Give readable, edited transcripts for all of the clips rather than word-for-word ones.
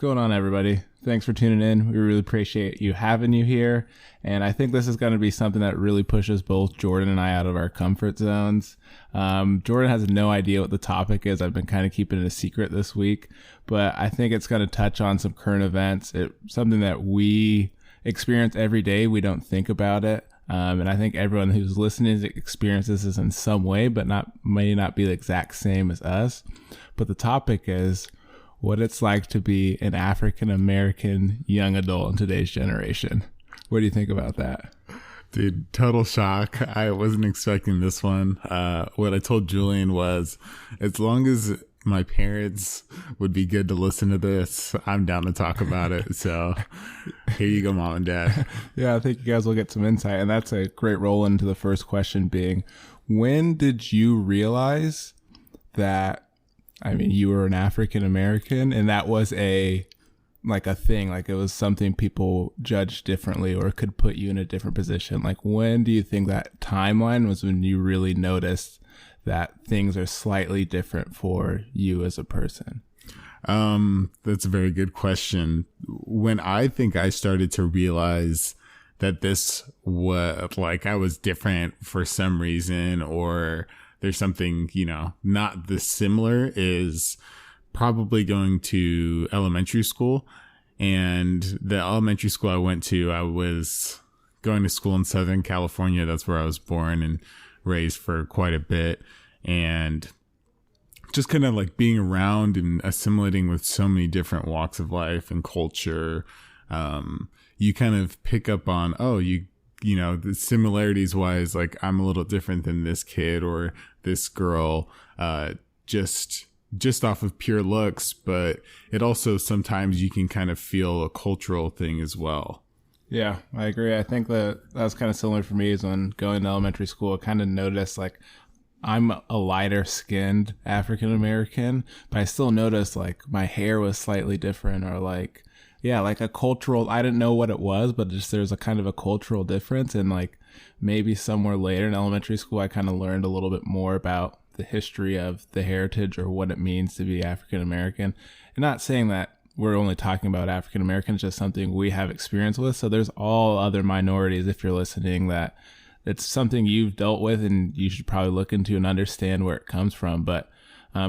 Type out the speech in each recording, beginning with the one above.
going on, everybody? Thanks for tuning in. We really appreciate you having you here. And I think this is going to be something that really pushes both Jordan and I out of our comfort zones. Jordan has no idea what the topic is. I've been kind of keeping it a secret this week, but I think it's going to touch on some current events. It's something that we experience every day. We don't think about it. And I think everyone who's listening experiences this in some way, but may not be the exact same as us. But the topic is what it's like to be an African-American young adult in today's generation. What do you think about that? Dude, total shock. I wasn't expecting this one. What I told Julian was, as long as my parents would be good to listen to this, I'm down to talk about it. So here you go, Mom and Dad. Yeah, I think you guys will get some insight. And that's a great roll into the first question being, when did you realize that, you were an African American and that was a thing, like it was something people judged differently or could put you in a different position? Like, when do you think that timeline was when you really noticed that things are slightly different for you as a person? That's a very good question. When I think I started to realize that this was like I was different for some reason, or there's something, not this similar, is probably going to elementary school. And the elementary school I went to, I was going to school in Southern California. That's where I was born and raised for quite a bit. And just kind of like being around and assimilating with so many different walks of life and culture, you kind of pick up on, the similarities wise, like I'm a little different than this kid or this girl, just off of pure looks, but it also sometimes you can kind of feel a cultural thing as well. Yeah, I agree. I think that was kind of similar for me, is when going to elementary school, I kind of noticed like I'm a lighter skinned African American, but I still noticed like my hair was slightly different, or like a cultural, I didn't know what it was, but just there's a kind of a cultural difference. And like maybe somewhere later in elementary school, I kind of learned a little bit more about the history of the heritage or what it means to be African American. And not saying that we're only talking about African Americans, just something we have experience with. So there's all other minorities, if you're listening, that it's something you've dealt with and you should probably look into and understand where it comes from. But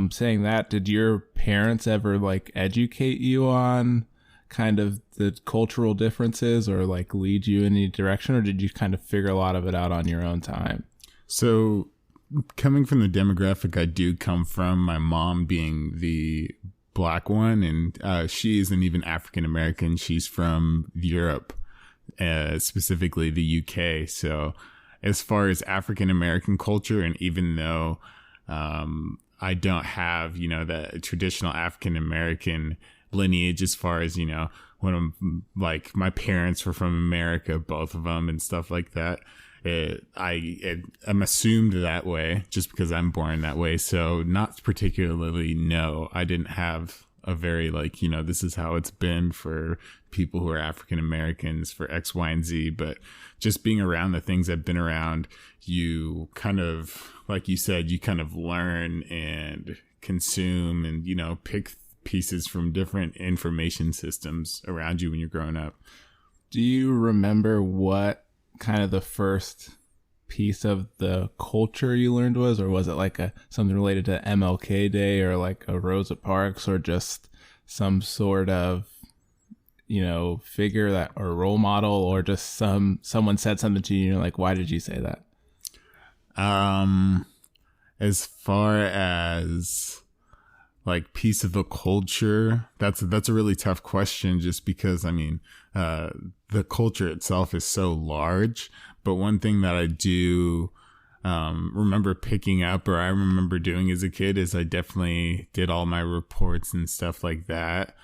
saying that, did your parents ever like educate you on kind of the cultural differences or like lead you in any direction, or did you kind of figure a lot of it out on your own time? So coming from the demographic I do come from, my mom being the black one, and she isn't even African American. She's from Europe, specifically the UK. So as far as African American culture, and even though I don't have, the traditional African American lineage as far as, when I'm like my parents were from America, both of them, and stuff like that. I'm assumed that way just because I'm born that way. So not particularly, no, I didn't have a very this is how it's been for people who are African Americans for X, Y, and Z. But just being around the things I've been around, you kind of, like you said, you kind of learn and consume and, pick pieces from different information systems around you when you're growing up. Do you remember what kind of the first piece of the culture you learned was, or was it like something related to MLK Day or like a Rosa Parks, or just some sort of figure that, or role model, or just someone said something to you and you're like, why did you say that? As far as like piece of the culture, that's a really tough question, just because the culture itself is so large. But one thing that I do remember picking up, or I remember doing as a kid, is I definitely did all my reports and stuff like that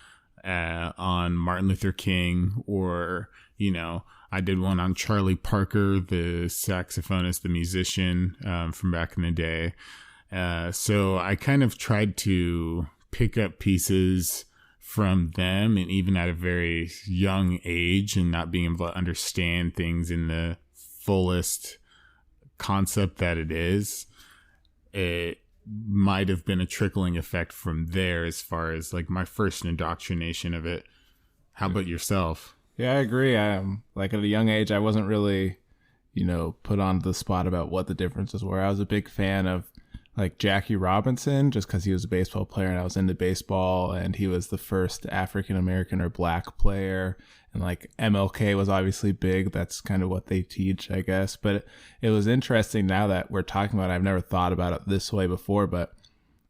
on Martin Luther King, or I did one on Charlie Parker, the saxophonist, the musician from back in the day. So I kind of tried to pick up pieces from them, and even at a very young age, and not being able to understand things in the fullest concept that it is, might have been a trickling effect from there as far as like my first indoctrination of it. How about yourself? Yeah, I agree. Like at a young age, I wasn't really, put on the spot about what the differences were. I was a big fan of like Jackie Robinson just because he was a baseball player and I was into baseball, and he was the first African American or black player. And like MLK was obviously big. That's kind of what they teach, I guess. But it was interesting now that we're talking about it. I've never thought about it this way before, but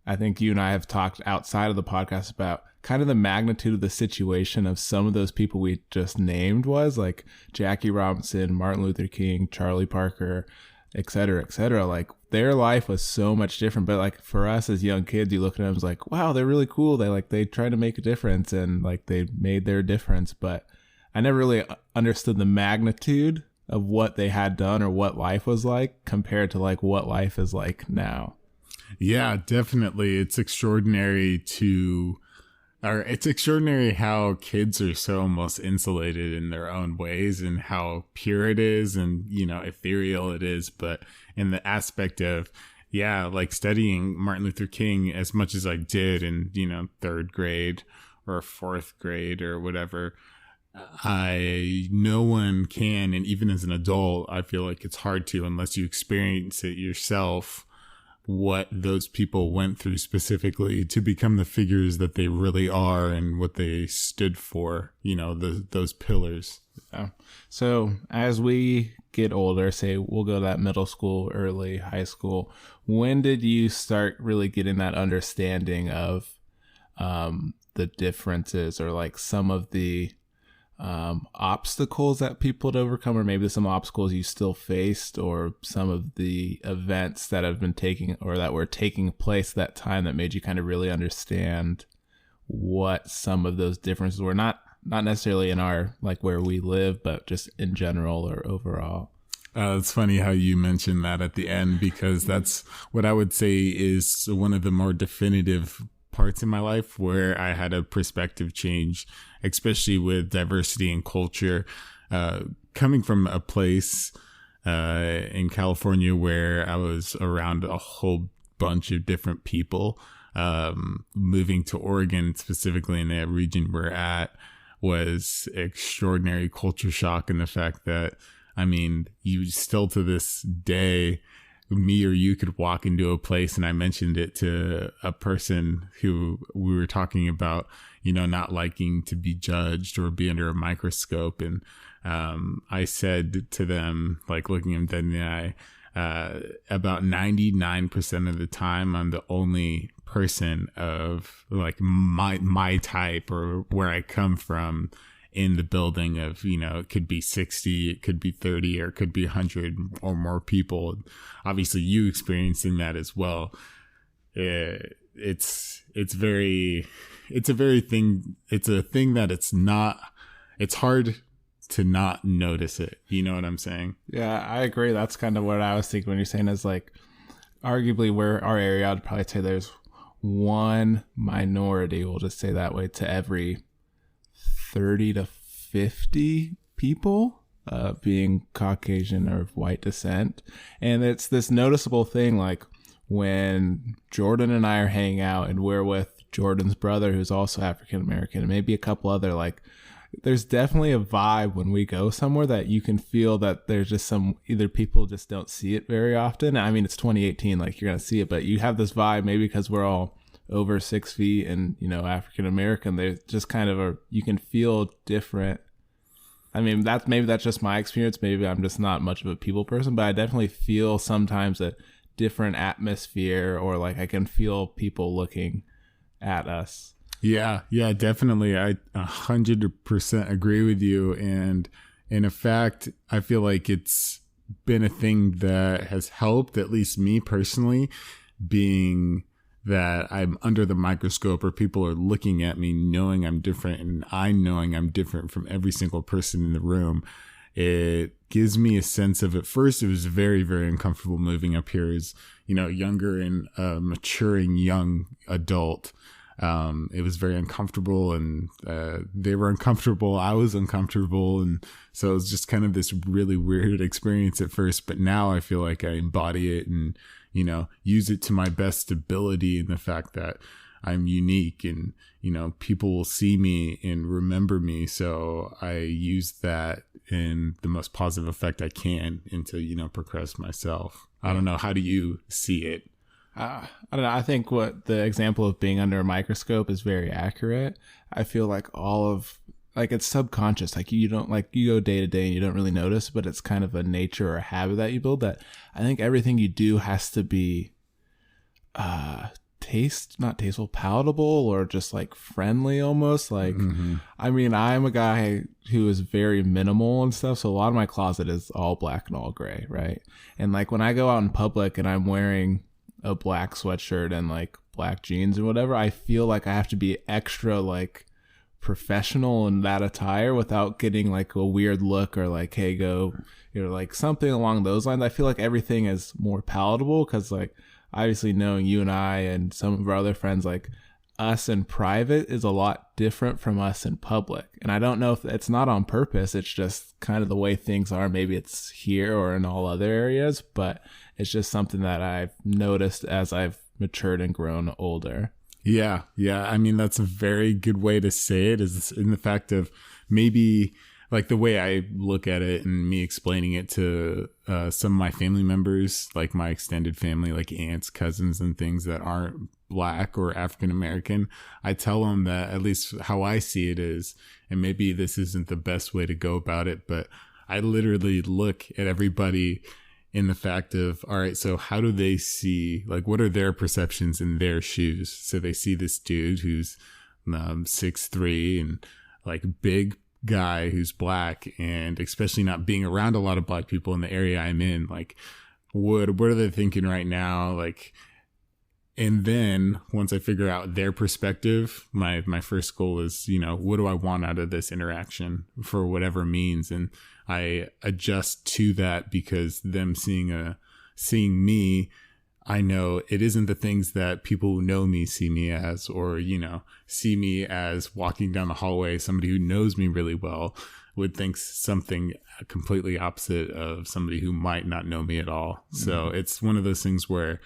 I think you and I have talked outside of the podcast about kind of the magnitude of the situation of some of those people we just named, was like Jackie Robinson, Martin Luther King, Charlie Parker, et cetera, et cetera. Like their life was so much different. But like for us as young kids, you look at them as like, wow, they're really cool. They try to make a difference and like they made their difference. But I never really understood the magnitude of what they had done or what life was like compared to like what life is like now. Yeah, definitely. It's extraordinary it's extraordinary how kids are so almost insulated in their own ways and how pure it is and, ethereal it is. But in the aspect of, like studying Martin Luther King as much as I did in, third grade or fourth grade or whatever, no one can. And even as an adult, I feel like it's hard to, unless you experience it yourself, what those people went through specifically to become the figures that they really are and what they stood for, those pillars. Yeah. So as we get older, say we'll go to that middle school, early high school, when did you start really getting that understanding of the differences or like some of the obstacles that people had overcome, or maybe some obstacles you still faced, or some of the events that have been taking or that were taking place that time that made you kind of really understand what some of those differences were, not necessarily in our like where we live, but just in general or overall? It's funny how you mentioned that at the end, because that's what I would say is one of the more definitive parts in my life where I had a perspective change, especially with diversity and culture. Coming from a place in California where I was around a whole bunch of different people, moving to Oregon, specifically in that region we're at, was extraordinary culture shock. And the fact that, you still to this day, me or you could walk into a place, and I mentioned it to a person who we were talking about, not liking to be judged or be under a microscope. And I said to them, like looking them dead in the eye, about 99% of the time, I'm the only person of like my type or where I come from in the building of, it could be 60, it could be 30, or it could be 100 or more people. Obviously you experiencing that as well. It's a thing that it's hard to not notice it. You know what I'm saying? Yeah, I agree. That's kind of what I was thinking when you're saying is like, arguably where our area, I'd probably say there's one minority, we'll just say that way, to every 30 to 50 people being Caucasian or of white descent. And it's this noticeable thing, like when Jordan and I are hanging out and we're with Jordan's brother, who's also African American, and maybe a couple other, like there's definitely a vibe when we go somewhere that you can feel that there's just either people just don't see it very often. It's 2018, like you're going to see it, but you have this vibe maybe because we're all over 6 feet and, African American, there's just kind of you can feel different. That's just my experience. Maybe I'm just not much of a people person, but I definitely feel sometimes a different atmosphere, or like I can feel people looking at us. Yeah, definitely. I 100% agree with you. And in fact, I feel like it's been a thing that has helped, at least me personally, being that I'm under the microscope, or people are looking at me knowing I'm different, and I knowing I'm different from every single person in the room. It gives me a sense of, at first it was very, very uncomfortable moving up here as, younger and maturing young adult. It was very uncomfortable, and they were uncomfortable. I was uncomfortable. And so it was just kind of this really weird experience at first. But now I feel like I embody it and, you know, use it to my best ability in the fact that I'm unique and, you know, people will see me and remember me. So I use that in the most positive effect I can into, you know, progress myself. I don't know. How do you see it? I don't know. I think what the example of being under a microscope is very accurate. I feel like it's subconscious. Like you don't, like you go day to day and you don't really notice, but it's kind of a nature or a habit that you build that I think everything you do has to be, not tasteful, palatable, or just like friendly almost. Like, I mean, I'm a guy who is very minimal and stuff. So a lot of my closet is all black and all gray. Right. And like when I go out in public and I'm wearing a black sweatshirt and like black jeans and whatever, I feel like I have to be extra like professional in that attire without getting like a weird look or like, hey, go, you know, like something along those lines. I feel like everything is more palatable because like obviously knowing you and I and some of our other friends, like us in private is a lot different from us in public. And I don't know if it's not on purpose. It's just kind of the way things are. Maybe it's here or in all other areas, but it's just something that I've noticed as I've matured and grown older. Yeah. Yeah. I mean, that's a very good way to say it, is in the fact of maybe like the way I look at it and me explaining it to some of my family members, like my extended family, like aunts, cousins, and things that aren't Black or African American. I tell them that at least how I see it is, and maybe this isn't the best way to go about it, but I literally look at everybody in the fact of, all right, so how do they see, like, what are their perceptions in their shoes? So they see this dude who's 6'3" and like big guy who's Black, and especially not being around a lot of Black people in the area I'm in, like what are they thinking right now? Like, and then once I figure out their perspective, my first goal is, you know, what do I want out of this interaction for whatever means? And I adjust to that, because them seeing me, I know it isn't the things that people who know me see me as, or, you know, see me as walking down the hallway. Somebody who knows me really well would think something completely opposite of somebody who might not know me at all. Mm-hmm. So it's one of those things where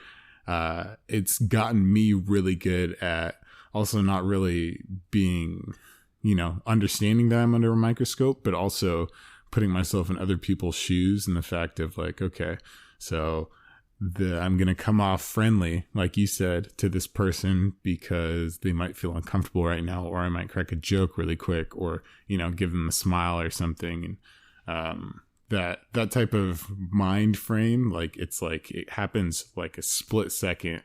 it's gotten me really good at also not really being, you know, understanding that I'm under a microscope, but also putting myself in other people's shoes, and the fact of like, okay, so I'm going to come off friendly, like you said, to this person because they might feel uncomfortable right now, or I might crack a joke really quick, or, you know, give them a smile or something. And that type of mind frame, like it's like it happens like a split second,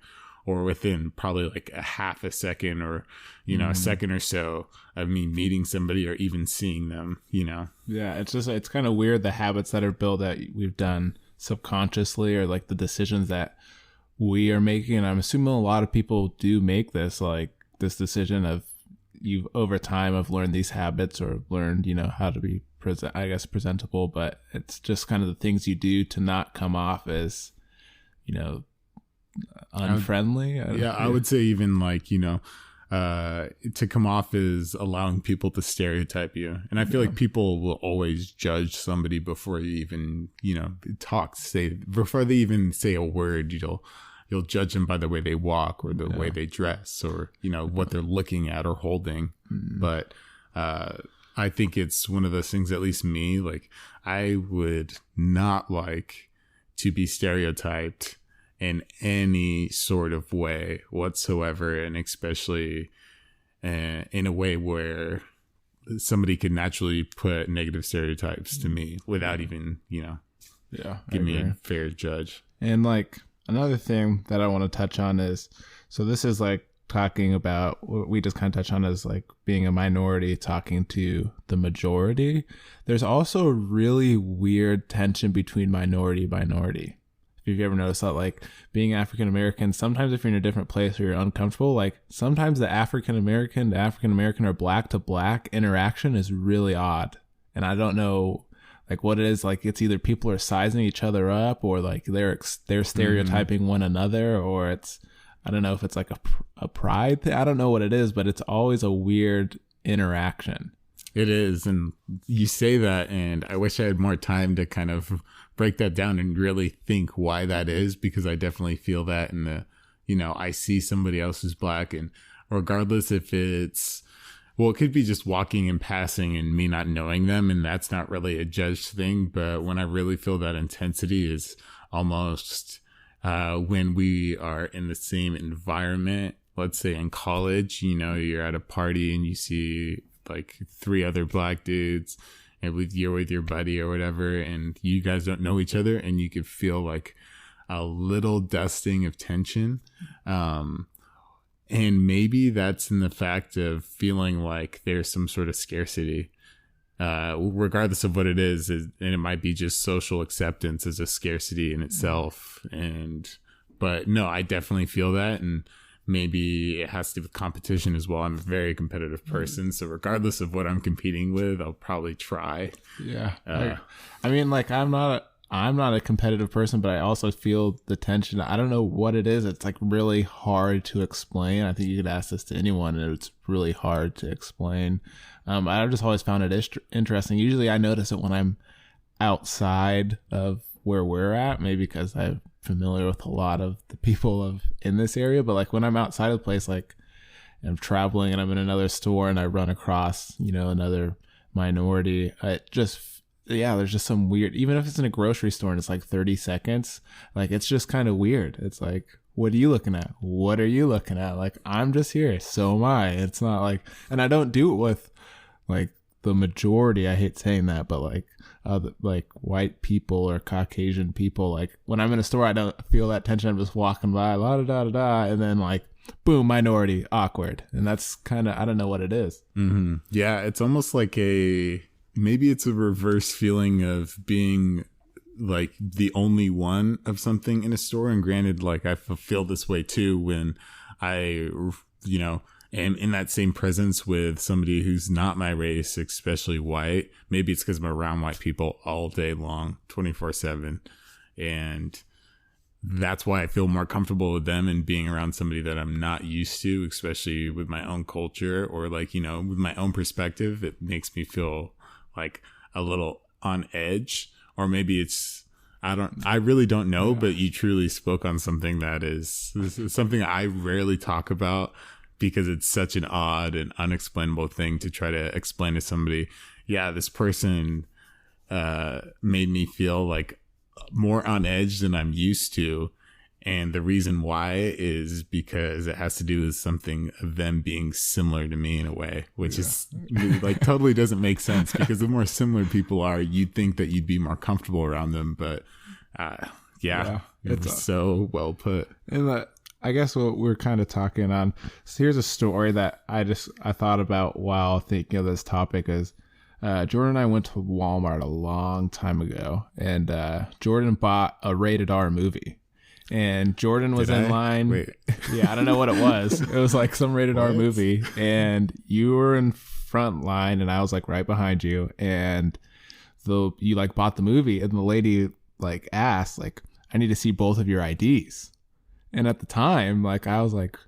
or within probably like a half a second, or, you know, a second or so of me meeting somebody or even seeing them, you know? Yeah. It's kind of weird, the habits that are built that we've done subconsciously, or like the decisions that we are making. And I'm assuming a lot of people do make this decision of, you've over time have learned these habits, or learned, you know, how to be presentable, but it's just kind of the things you do to not come off as, you know, unfriendly. I would say even like, you know, to come off as allowing people to stereotype you. And I feel like people will always judge somebody before you even, you know, before they even say a word. You'll judge them by the way they walk, or the way they dress, or, you know, what they're looking at or holding. But I think it's one of those things, at least me, like I would not like to be stereotyped in any sort of way whatsoever, and especially in a way where somebody could naturally put negative stereotypes to me without even, you know, give me a fair judge. And like another thing that I want to touch on is, so this is like talking about what we just kind of touch on as like being a minority talking to the majority. There's also a really weird tension between minority. If you've ever noticed that, like being African American, sometimes if you're in a different place or you're uncomfortable, like sometimes the African American or Black to Black interaction is really odd. And I don't know like what it is. Like it's either people are sizing each other up, or like they're stereotyping one another, or it's I don't know if it's like a pride thing. I don't know what it is, but it's always a weird interaction. It is. And you say that, and I wish I had more time to kind of break that down and really think why that is, because I definitely feel that in the, I see somebody else who's black, and regardless if it's, well, it could be just walking and passing and me not knowing them, and that's not really a judged thing. But when I really feel that intensity is almost when we are in the same environment, let's say in college, you're at a party and you see like 3 other black dudes and you're with your buddy or whatever, and you guys don't know each other, and you could feel like a little dusting of tension. And maybe that's in the fact of feeling like there's some sort of scarcity, regardless of what it is, and it might be just social acceptance as a scarcity in itself. But no, I definitely feel that, and maybe it has to do with competition as well. I'm a very competitive person, so regardless of what I'm competing with, I'll probably try. Yeah, I mean, like I'm not a competitive person, but I also feel the tension. I don't know what it is. It's like really hard to explain. I think you could ask this to anyone, and it's really hard to explain. I've just always found it interesting. Usually I notice it when I'm outside of where we're at, maybe because I'm familiar with a lot of the people in this area. But like when I'm outside of the place, like I'm traveling and I'm in another store and I run across, another minority, there's just some weird, even if it's in a grocery store and it's like 30 seconds, like it's just kind of weird. It's like, what are you looking at? What are you looking at? Like, I'm just here. So am I. It's not like, and I don't do it with like the majority. I hate saying that, but like white people or Caucasian people, like when I'm in a store, I don't feel that tension. I'm just walking by, la da da da da, and then like, boom, minority, awkward. And that's kind of, I don't know what it is. Mm-hmm. Yeah. It's almost like maybe it's a reverse feeling of being like the only one of something in a store. And granted, like I feel this way too when I, am in that same presence with somebody who's not my race, especially white. Maybe it's because I'm around white people all day long, 24/7. And that's why I feel more comfortable with them and being around somebody that I'm not used to, especially with my own culture or like, with my own perspective. It makes me feel like a little on edge, or maybe it's, I really don't know, but you truly spoke on something this is something I rarely talk about because it's such an odd and unexplainable thing to try to explain to somebody. Yeah, this person made me feel like more on edge than I'm used to. And the reason why is because it has to do with something of them being similar to me in a way, which is like totally doesn't make sense, because the more similar people are, you'd think that you'd be more comfortable around them. But it's so well put. And I guess what we're kind of talking on. So here's a story that I thought about while thinking of this topic is Jordan and I went to Walmart a long time ago, and Jordan bought a rated R movie. And Jordan was in line. Wait. Yeah, I don't know what it was. It was like some rated R movie. And you were in front line and I was like right behind you. And you like bought the movie, and the lady like asked, like, I need to see both of your IDs. And at the time, like I was like,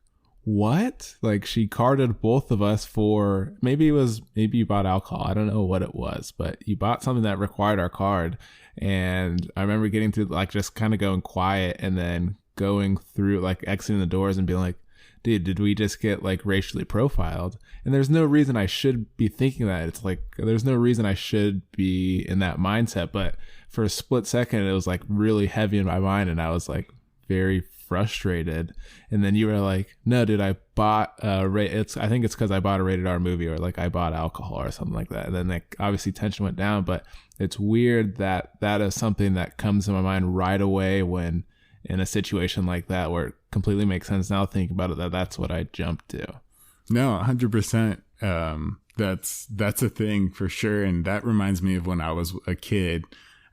what? Like she carded both of us for, maybe you bought alcohol. I don't know what it was, but you bought something that required our card. And I remember getting through, like just kind of going quiet and then going through, like exiting the doors and being like, dude, did we just get like racially profiled? And there's no reason I should be thinking that. It's like, there's no reason I should be in that mindset. But for a split second, it was like really heavy in my mind. And I was like very frustrated. And then you were like, no, dude, I bought I think it's because I bought a rated R movie, or like I bought alcohol or something like that. And then like obviously tension went down. But it's weird that is something that comes to my mind right away when in a situation like that, where it completely makes sense now thinking about it, that's what I jumped to. No, 100%. That's a thing for sure. And that reminds me of when I was a kid,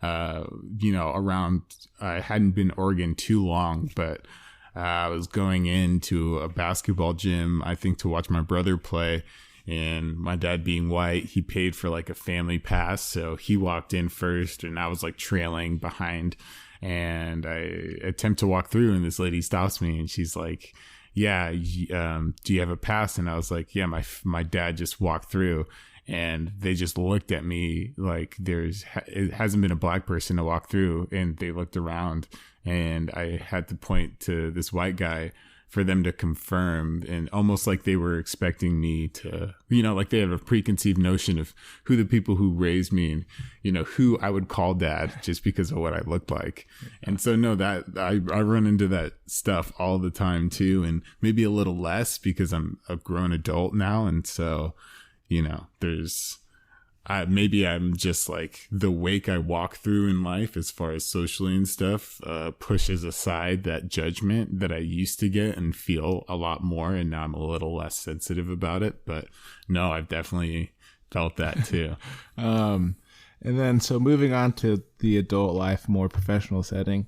around, I hadn't been in Oregon too long, but I was going into a basketball gym, I think to watch my brother play. And my dad being white, he paid for like a family pass. So he walked in first and I was like trailing behind. And I attempt to walk through and this lady stops me and she's like, yeah, do you have a pass? And I was like, yeah, my dad just walked through. And they just looked at me like it hasn't been a black person to walk through. And they looked around and I had to point to this white guy for them to confirm, and almost like they were expecting me to, like they have a preconceived notion of who the people who raised me and, who I would call dad just because of what I looked like. And so, no, that I run into that stuff all the time too, and maybe a little less because I'm a grown adult now. And so, maybe I'm just like the wake I walk through in life as far as socially and stuff pushes aside that judgment that I used to get and feel a lot more. And now I'm a little less sensitive about it. But no, I've definitely felt that too. And then so moving on to the adult life, more professional setting,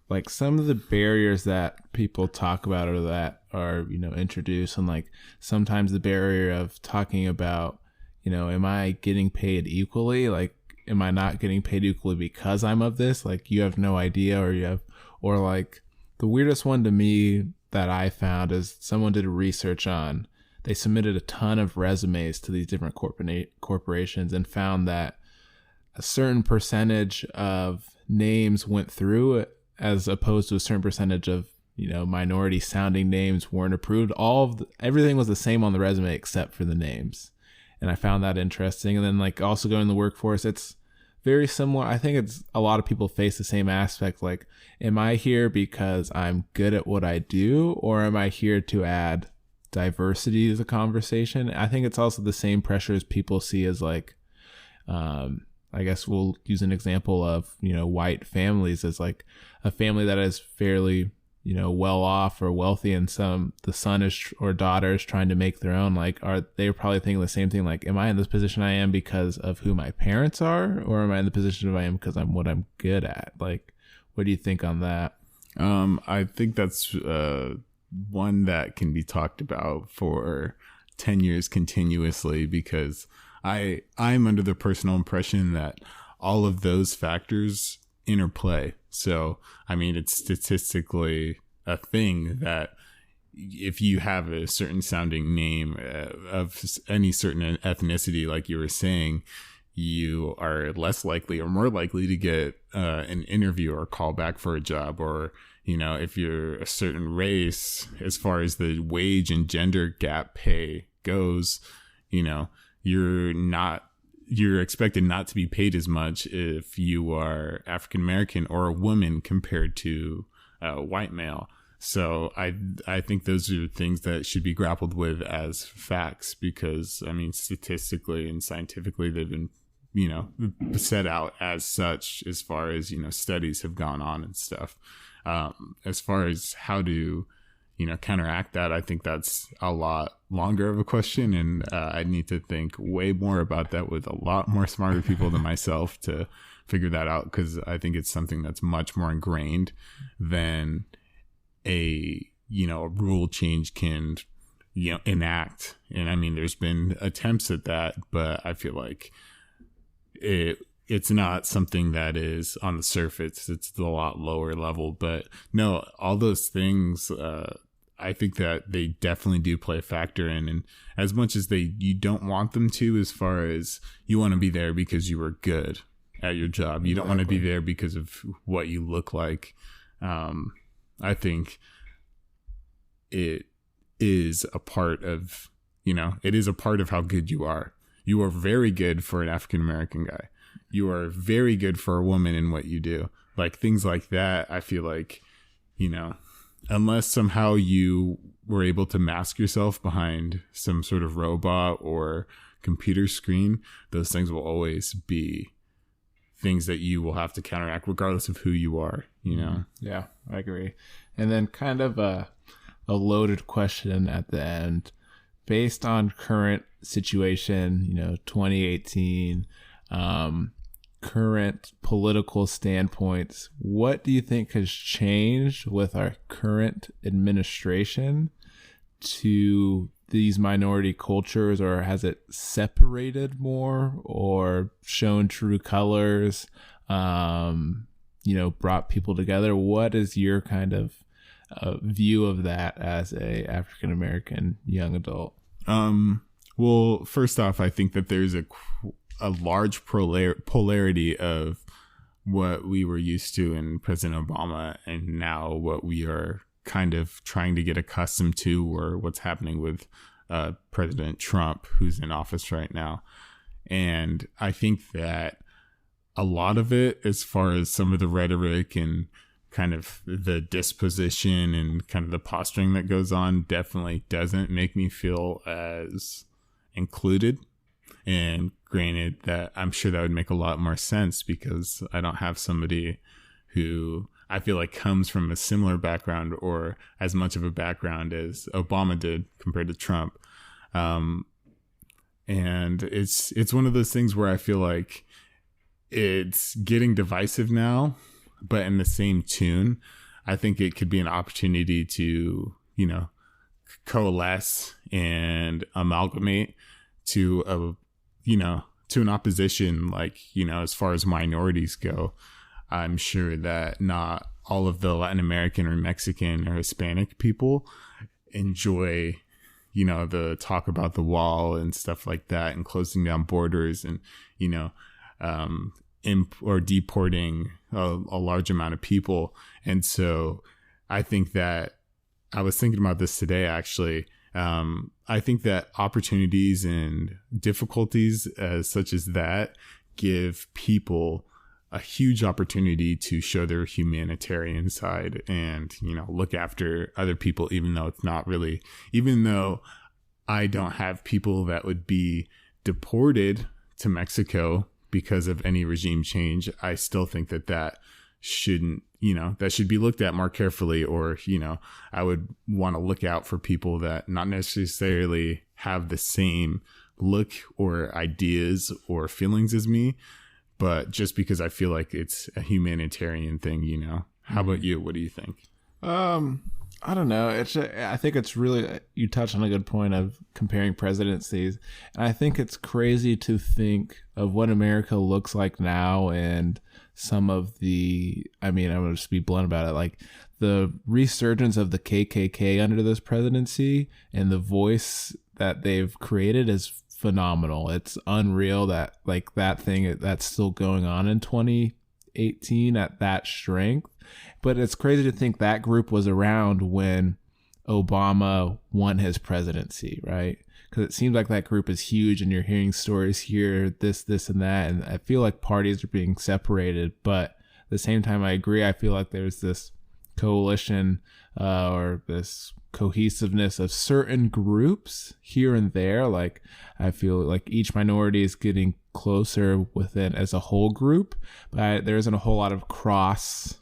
like some of the barriers that people talk about or that are, introduced, and like sometimes the barrier of talking about, am I getting paid equally? Like, am I not getting paid equally because I'm of this? Like, you have no idea, or like the weirdest one to me that I found is someone did research on, they submitted a ton of resumes to these different corporations and found that a certain percentage of names went through as opposed to a certain percentage of, minority sounding names weren't approved. Everything was the same on the resume except for the names. And I found that interesting. And then like also going in the workforce, it's very similar. I think it's a lot of people face the same aspect. Like, am I here because I'm good at what I do, or am I here to add diversity to the conversation? I think it's also the same pressures people see as like, I guess we'll use an example of, white families as like a family that is fairly, well off or wealthy, and the son or daughter is trying to make their own. Like, they're probably thinking the same thing. Like, am I in this position I am because of who my parents are, or am I in the position I am because I'm what I'm good at? Like, what do you think on that? I think that's one that can be talked about for 10 years continuously, because I'm under the personal impression that all of those factors interplay. So, I mean, it's statistically a thing that if you have a certain sounding name of any certain ethnicity, like you were saying, you are less likely or more likely to get an interview or call back for a job. Or, if you're a certain race, as far as the wage and gender gap pay goes, you're expected not to be paid as much if you are African American or a woman compared to a white male. So I think those are things that should be grappled with as facts, because I mean, statistically and scientifically, they've been, set out as such, as far as, studies have gone on and stuff. As far as how to, counteract that, I think that's a lot longer of a question, and I need to think way more about that with a lot more smarter people than myself to figure that out, because I think it's something that's much more ingrained than a rule change can enact. And I mean, there's been attempts at that, but I feel like it's not something that is on the surface. It's a lot lower level. But no, all those things, I think that they definitely do play a factor in. And as much as you don't want them to, as far as you want to be there because you were good at your job. You don't want to be there because of what you look like. I think it is a part of, it is a part of how good you are. You are very good for an African American guy. You are very good for a woman in what you do. Like things like that, I feel like, unless somehow you were able to mask yourself behind some sort of robot or computer screen, those things will always be things that you will have to counteract regardless of who you are, Yeah, I agree. And then kind of a loaded question at the end. Based on current situation, 2018, current political standpoints, what do you think has changed with our current administration to these minority cultures, or has it separated more or shown true colors, brought people together? What is your kind of view of that as a African American young adult? Well, first off, I think that there's a large polarity of what we were used to in President Obama and now what we are kind of trying to get accustomed to, or what's happening with President Trump, who's in office right now. And I think that a lot of it, as far as some of the rhetoric and kind of the disposition and kind of the posturing that goes on, definitely doesn't make me feel as included. And granted, that I'm sure that would make a lot more sense because I don't have somebody who I feel like comes from a similar background or as much of a background as Obama did compared to Trump. And it's one of those things where I feel like it's getting divisive now, but in the same tune. I think it could be an opportunity to, coalesce and amalgamate to to an opposition, like, as far as minorities go. I'm sure that not all of the Latin American or Mexican or Hispanic people enjoy, the talk about the wall and stuff like that and closing down borders and, or deporting a large amount of people. And so I think that I was thinking about this today, actually. I think that opportunities and difficulties such as that give people a huge opportunity to show their humanitarian side and, look after other people, even though I don't have people that would be deported to Mexico because of any regime change. I still think that shouldn't, that should be looked at more carefully, or, I would want to look out for people that not necessarily have the same look or ideas or feelings as me, but just because I feel like it's a humanitarian thing, How about you? What do you think? I don't know. I think it's really, you touched on a good point of comparing presidencies. And I think it's crazy to think of what America looks like now and some of I'm going to just be blunt about it. Like the resurgence of the KKK under this presidency and the voice that they've created is phenomenal. It's unreal that like that thing that's still going on in 2018 at that strength. But it's crazy to think that group was around when Obama won his presidency, right? Because it seems like that group is huge and you're hearing stories here, this, and that. And I feel like parties are being separated. But at the same time, I agree. I feel like there's this coalition or this cohesiveness of certain groups here and there. Like I feel like each minority is getting closer within as a whole group, but there isn't a whole lot of cross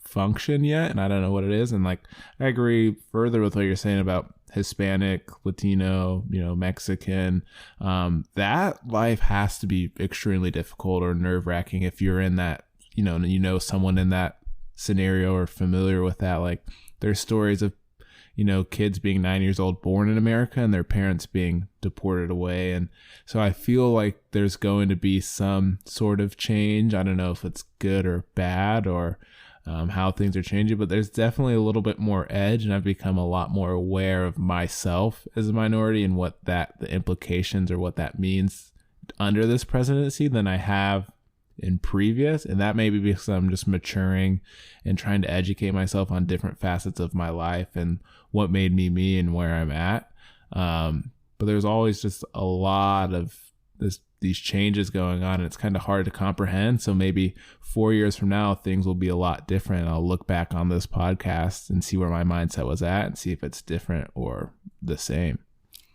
function yet, and I don't know what it is. And like I agree further with what you're saying about Hispanic, Latino, Mexican. That life has to be extremely difficult or nerve-wracking if you're in that, someone in that scenario or familiar with that. Like there's stories of kids being 9 years old born in America and their parents being deported away. And so I feel like there's going to be some sort of change. I don't know if it's good or bad or how things are changing, but there's definitely a little bit more edge, and I've become a lot more aware of myself as a minority and what the implications or what that means under this presidency than I have in previous. And that may be because I'm just maturing and trying to educate myself on different facets of my life and what made me me and where I'm at. But there's always just a lot of these changes going on, and it's kind of hard to comprehend. So maybe 4 years from now, things will be a lot different. I'll look back on this podcast and see where my mindset was at and see if it's different or the same.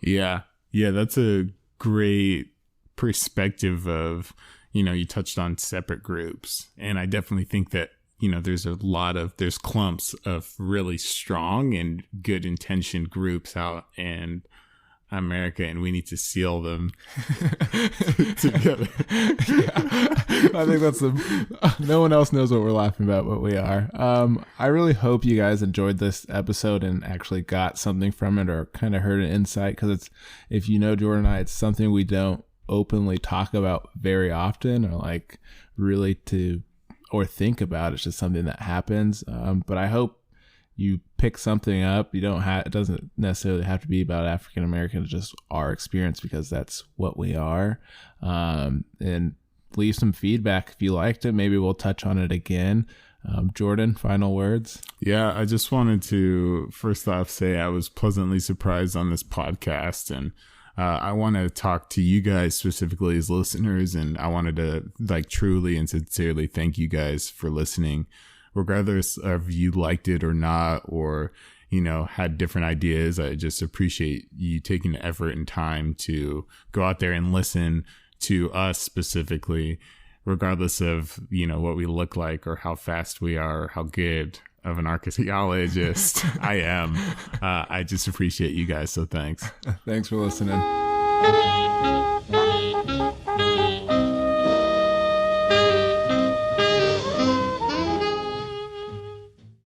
Yeah, that's a great perspective of, you touched on separate groups. And I definitely think that, there's clumps of really strong and good intentioned groups out. And America, and we need to seal them together. I think that's no one else knows what we're laughing about, but we are. I really hope you guys enjoyed this episode and actually got something from it or kind of heard an insight, because if you know Jordan and I, it's something we don't openly talk about very often or like really or think about. It's just something that happens. But I hope you pick something up. It doesn't necessarily have to be about African American. It's just our experience, because that's what we are. And leave some feedback if you liked it. Maybe we'll touch on it again. Jordan, final words? Yeah, I just wanted to first off say I was pleasantly surprised on this podcast, and I want to talk to you guys specifically as listeners, and I wanted to like truly and sincerely thank you guys for listening. Regardless of you liked it or not, or, had different ideas, I just appreciate you taking the effort and time to go out there and listen to us specifically, regardless of, what we look like or how fast we are, or how good of an archaeologist I am. I just appreciate you guys. So thanks. Thanks for listening.